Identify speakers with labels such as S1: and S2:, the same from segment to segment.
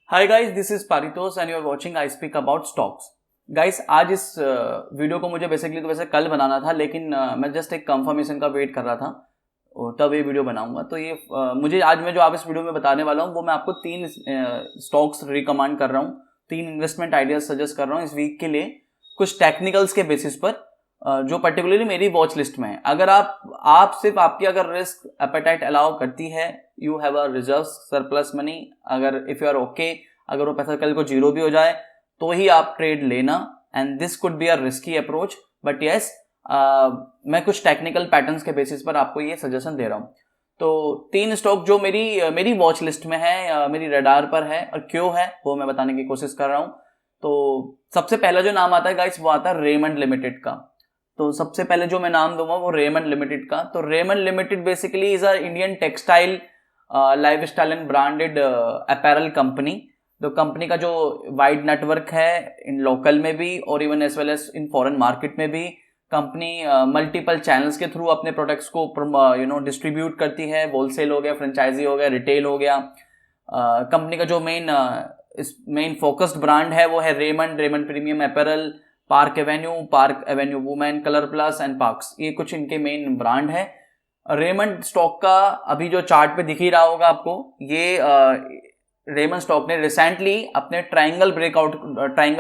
S1: Hi guys, this is Paritosh and you are watching I speak about stocks. Guys, आज इस video को मुझे basically तो वैसे कल बनाना था, लेकिन मैं जस्ट एक कंफर्मेशन का वेट कर रहा था और तब ये वीडियो बनाऊंगा। तो ये मुझे आज मैं जो आप इस वीडियो में बताने वाला हूँ वो मैं आपको 3 स्टॉक्स रिकमेंड कर रहा हूँ, 3 इन्वेस्टमेंट आइडियाज सजेस्ट कर रहा हूँ इस वीक के लिए, कुछ टेक्निकल्स के बेसिस पर जो पर्टिकुलरली मेरी वॉच लिस्ट में है। अगर आप सिर्फ आपकी अगर रिस्क एपेटाइट अलाउ करती है, you have a reserve surplus money, अगर इफ यू आर ओके, अगर वो पैसा कल को जीरो भी हो जाए तो ही आप ट्रेड लेना। And this could be a risky approach, but yes मैं कुछ टेक्निकल पैटर्न्स के बेसिस पर आपको ये सजेशन दे रहा हूँ। तो 3 स्टॉक जो मेरी वॉच लिस्ट में है, मेरी रडार पर है और क्यों है वो मैं बताने की कोशिश कर रहा हूँ। तो सबसे पहला जो नाम आता है गाइस वो आता है रेमंड लिमिटेड का। तो सबसे पहले जो मैं नाम दूंगा वो रेमंड लिमिटेड का। तो Raymond limited basically is a Indian textile lifestyle and branded apparel company. तो कंपनी का जो वाइड नेटवर्क है इन लोकल में भी और even as well as in foreign market में भी, कंपनी मल्टीपल चैनल्स के थ्रू अपने प्रोडक्ट्स को डिस्ट्रीब्यूट करती है। होलसेल हो गया, फ्रेंचाइजी हो गया, रिटेल हो गया। कंपनी का जो मेन फोकस्ड ब्रांड है वो है Raymond premium apparel, park Avenue women, colour plus and parks. ये कुछ इनके मेन ब्रांड है। रेमंड स्टॉक का अभी जो चार्ट पे दिख ही रहा होगा आपको, ये रेमंड स्टॉक ने रिसेंटली अपने ट्रायंगल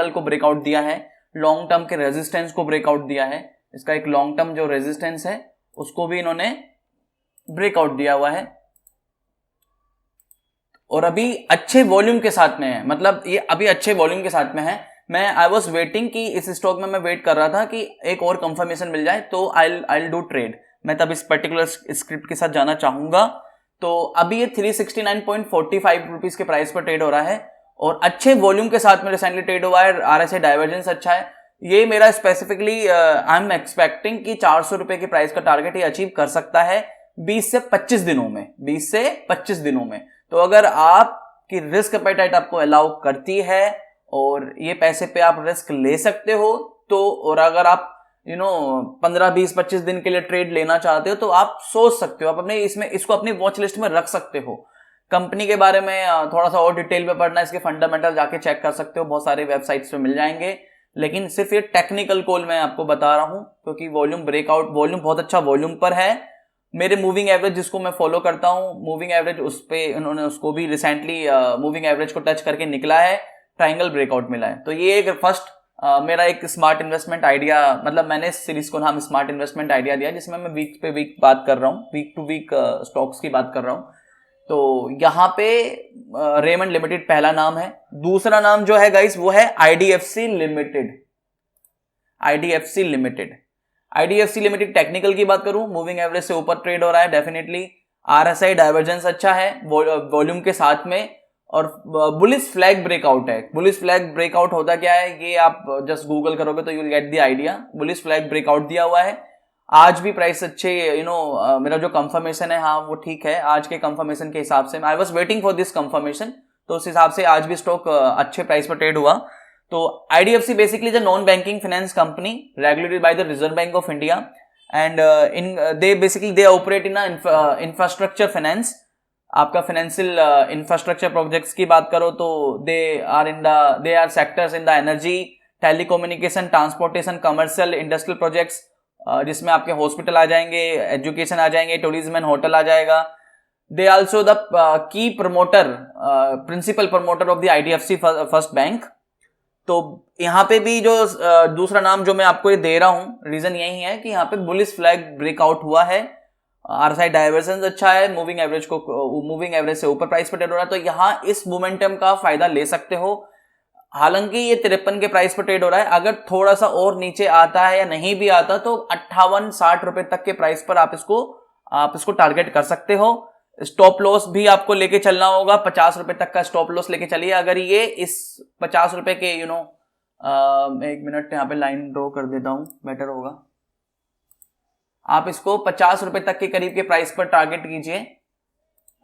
S1: को ब्रेकआउट दिया है, लॉन्ग टर्म के रेजिस्टेंस को ब्रेकआउट दिया है। इसका एक लॉन्ग टर्म जो रेजिस्टेंस है उसको भी इन्होंने ब्रेकआउट दिया हुआ है और अभी अच्छे वॉल्यूम के साथ में है। मतलब ये अभी अच्छे वॉल्यूम के साथ में है। आई वॉज वेटिंग कि इस स्टॉक में मैं वेट कर रहा था कि एक और कंफर्मेशन मिल जाए तो आई डू ट्रेड। मैं तब इस पर्टिकुलर स्क्रिप्ट के साथ जाना चाहूंगा। तो अभी ये 369.45 रुपीज के प्राइस पर ट्रेड हो रहा है और अच्छे वॉल्यूम के साथ में रिसेंटली ट्रेड हुआ है। RSI डाइवर्जेंस अच्छा है। ये मेरा स्पेसिफिकली आई एम एक्सपेक्टिंग कि 400 रुपए के प्राइस का टारगेट ये अचीव कर सकता है 20 से 25 दिनों में। तो अगर आपकी रिस्क एपेटाइट आपको अलाउ करती है और ये पैसे पे आप रिस्क ले सकते हो तो, और अगर आप 15, 20, 25 दिन के लिए ट्रेड लेना चाहते हो तो आप सोच सकते हो, आप अपने इसको अपनी वॉच लिस्ट में रख सकते हो। कंपनी के बारे में थोड़ा सा और डिटेल में पढ़ना, इसके फंडामेंटल जाके चेक कर सकते हो, बहुत सारे वेबसाइट्स पे मिल जाएंगे। लेकिन सिर्फ ये टेक्निकल कॉल मैं आपको बता रहा हूं क्योंकि वॉल्यूम बहुत अच्छा वॉल्यूम पर है। मेरे मूविंग एवरेज जिसको मैं फॉलो करता हूं, मूविंग एवरेज उस पे उन्होंने उसको भी रिसेंटली मूविंग एवरेज को टच करके निकला है, ट्रायंगल ब्रेकआउट मिला है। तो ये एक फर्स्ट मेरा एक स्मार्ट इन्वेस्टमेंट आइडिया, मतलब मैंने इस सीरीज को नाम स्मार्ट इन्वेस्टमेंट आइडिया दिया जिसमें मैं वीक पे वीक बात कर रहा हूँ, वीक टू वीक स्टॉक्स की बात कर रहा हूँ। तो यहाँ पे रेमंड लिमिटेड पहला नाम है। दूसरा नाम जो है गाइस वो है IDFC लिमिटेड। टेक्निकल की बात करूं, मूविंग एवरेज से ऊपर ट्रेड हो रहा है डेफिनेटली। RSI डाइवर्जेंस अच्छा है वॉल्यूम के साथ में और बुलिश फ्लैग ब्रेकआउट है। बुलिश फ्लैग ब्रेकआउट होता क्या है ये आप जस्ट गूगल करोगे तो you will get the idea. Bullish flag breakout दिया हुआ है। आज भी प्राइस अच्छे मेरा जो कंफर्मेशन है हाँ वो ठीक है। आज के कंफर्मेशन के हिसाब से I was waiting for this confirmation, तो उस हिसाब से आज भी स्टॉक अच्छे प्राइस पर ट्रेड हुआ। तो IDFC basically is a non banking finance company regulated by the Reserve Bank of India and they operate in infrastructure finance. आपका फाइनेंशियल इंफ्रास्ट्रक्चर प्रोजेक्ट्स की बात करो तो they are sectors in the energy, telecommunication, transportation, commercial, industrial projects, जिसमें आपके hospital आ जाएंगे, education आ जाएंगे, tourism and hotel आ जाएगा। They also the key promoter, principal promoter of the IDFC first bank. तो यहाँ पे भी जो दूसरा नाम जो मैं आपको ये दे रहा हूं, रीजन यही है कि यहाँ पे बुलिश फ्लैग ब्रेकआउट हुआ है, RSI डाइवर्जेंस अच्छा है, मूविंग एवरेज से ऊपर प्राइस पर ट्रेड हो रहा है। तो यहाँ इस मोमेंटम का फायदा ले सकते हो। हालांकि ये 53 के प्राइस पर ट्रेड हो रहा है, अगर थोड़ा सा और नीचे आता है या नहीं भी आता तो 58-60 रुपए तक के प्राइस पर आप इसको टारगेट कर सकते हो। स्टॉप लॉस भी आपको लेके चलना होगा, 50 रुपए तक का स्टॉप लॉस लेके चलिए। अगर ये इस 50 रुपए के एक मिनट यहाँ पे लाइन ड्रॉ कर देता हूं, बेटर होगा। आप इसको 50 रुपए तक के करीब के प्राइस पर टारगेट कीजिए,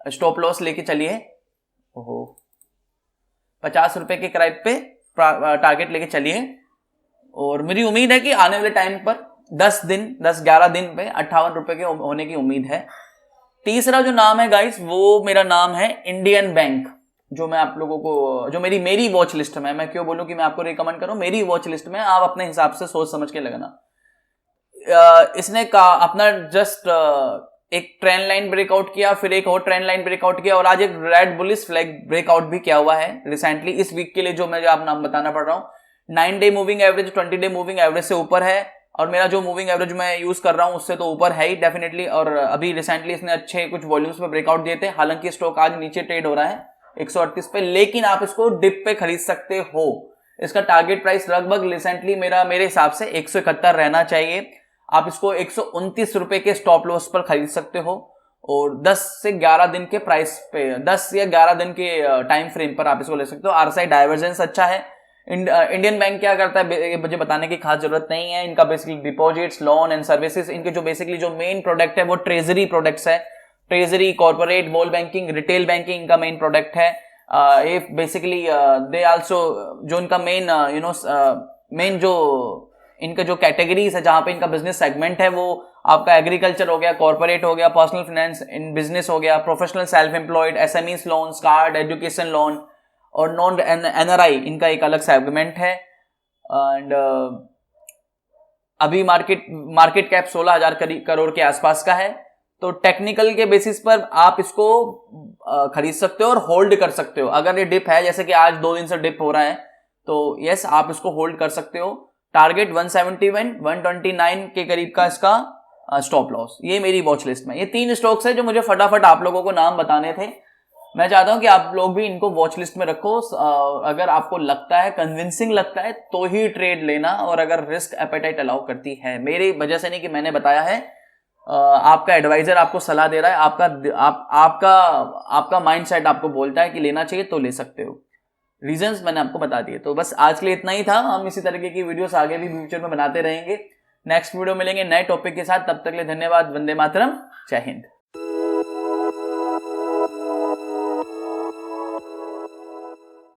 S1: स्टॉप लॉस लेके चलिए। 50 रुपए के करीब पे टारगेट लेके चलिए और मेरी उम्मीद है कि आने वाले टाइम पर 10-11 दिन पे 58 रुपए के होने की उम्मीद है। तीसरा जो नाम है गाइस वो मेरा नाम है इंडियन बैंक। जो मैं आप लोगों को, जो मेरी वॉच लिस्ट में, मैं क्यों बोलूं कि मैं आपको रिकमेंड करूं, मेरी वॉच लिस्ट में आप अपने हिसाब से सोच समझ के लगाना। इसने अपना जस्ट एक ट्रेंड लाइन ब्रेकआउट किया, फिर एक और ट्रेंड लाइन ब्रेकआउट किया, और आज एक रेड बुलिश फ्लैग ब्रेकआउट भी किया हुआ है रिसेंटली इस वीक के लिए, जो मैं आप नाम बताना पड़ रहा हूं। 9 day moving average 20 day moving average से ऊपर है, और मेरा जो मूविंग एवरेज मैं यूज कर रहा हूं उससे तो ऊपर है ही डेफिनेटली। और अभी रिसेंटली इसने अच्छे कुछ वॉल्यूम्स पे ब्रेकआउट दिए थे, हालांकि स्टॉक आज नीचे ट्रेड हो रहा है 138 पे, लेकिन आप इसको डिप पे खरीद सकते हो। इसका टारगेट प्राइस लगभग रिसेंटली मेरे हिसाब से 171 रहना चाहिए। आप इसको 129 रुपए के स्टॉप लॉस पर खरीद सकते हो, और 10 से 11 दिन के प्राइस पे, 10 या 11 दिन के टाइम फ्रेम पर आप इसको ले सकते हो। आरएसआई डाइवर्जेंस अच्छा है। इंडियन बैंक क्या करता है ये मुझे बताने की खास जरूरत नहीं है। इनका basically deposits, loan and services, इनके जो बेसिकली जो मेन प्रोडक्ट है वो ट्रेजरी प्रोडक्ट्स है। Treasury, corporate, wall banking, retail banking इनका मेन प्रोडक्ट है। ये बेसिकली दे आल्सो, जो इनका मेन मेन जो इनका जो कैटेगरीज है जहां पे इनका बिजनेस सेगमेंट है, वो आपका एग्रीकल्चर हो गया, कॉर्पोरेट हो गया, पर्सनल फाइनेंस इन बिजनेस हो गया, professional self employed, SMEs loans, card, education loan, और नॉन एनआरआई इनका एक अलग सेगमेंट है। एंड अभी मार्केट कैप 16,000 करोड़ के आसपास का है। तो टेक्निकल के बेसिस पर आप इसको खरीद सकते हो और होल्ड कर सकते हो। अगर ये डिप है, जैसे कि आज 2 दिन से डिप हो रहा है, तो यस आप इसको होल्ड कर सकते हो। टारगेट 171, 129 के करीब का इसका स्टॉप लॉस। ये मेरी वॉच लिस्ट में ये 3 स्टॉक्स है जो मुझे फटाफट आप लोगों को नाम बताने थे। मैं चाहता हूं कि आप लोग भी इनको वॉच लिस्ट में रखो। अगर आपको लगता है, कन्विंसिंग लगता है, तो ही ट्रेड लेना, और अगर रिस्क एपेटाइट अलाउ करती है, मेरी वजह से नहीं कि मैंने बताया है, आपका एडवाइजर आपको सलाह दे रहा है, आपका माइंडसेट आपको बोलता है कि लेना चाहिए, तो ले सकते हो। रीजंस मैंने आपको बता दिए। तो बस आज के लिए इतना ही था। हम इसी तरीके की वीडियोस आगे भी फ्यूचर में बनाते रहेंगे। नेक्स्ट वीडियो मिलेंगे नए टॉपिक के साथ। तब तक के लिए धन्यवाद। वंदे मातरम। जय हिंद।